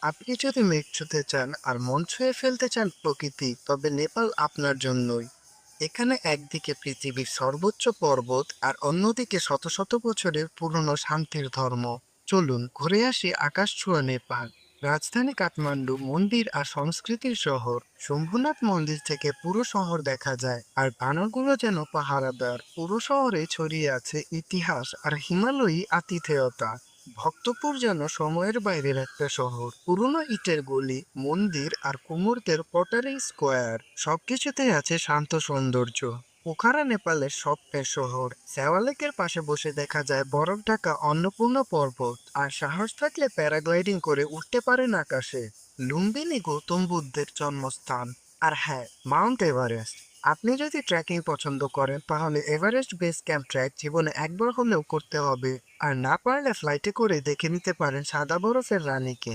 আপনি যদি মেঘ ছুঁতে চান আর মন ছুঁয়ে ফেলতে চান প্রকৃতি, তবে নেপাল আপনার জন্যই। এখানে একদিকে পৃথিবীর সর্বোচ্চ পর্বত আর অন্যদিকে শত শত বছরের পুরনো শান্তির ধর্ম। চলুন ঘুরে আসি আকাশ ছোঁয়া নেপাল। রাজধানী কাঠমান্ডু মন্দির আর সংস্কৃতির শহর। শম্ভুনাথ মন্দির থেকে পুরো শহর দেখা যায়, আর বানরগুলো যেন পাহারাদার। পুরো শহরে ছড়িয়ে আছে ইতিহাস আর হিমালয়ী আতিথেয়তা। ভক্তপুর যেন সময়ের বাইরের একটা শহর। পুরনো ইটের গলি, মন্দির আর কুমোরদের পটারি স্কোয়ার, সবকিছুতেই আছে শান্ত সৌন্দর্য। পোখারা নেপালের স্বপ্নের শহর। সেওয়ালেকের পাশে বসে দেখা যায় বরফ ঢাকা অন্নপূর্ণা পর্বত, আর সাহস থাকলে প্যারাগ্লাইডিং করে উঠতে পারেন আকাশে। লুম্বিনী গৌতম বুদ্ধের জন্মস্থান। আর হ্যাঁ, মাউন্ট এভারেস্ট। আপনি যদি ট্রেকিং পছন্দ করেন তাহলে এভারেস্ট বেস ক্যাম্প ট্রেক জীবনে একবার হলেও করতে হবে। আর না পারলে ফ্লাইটে করে দেখে নিতে পারেন সাদা বরফের রানীকে।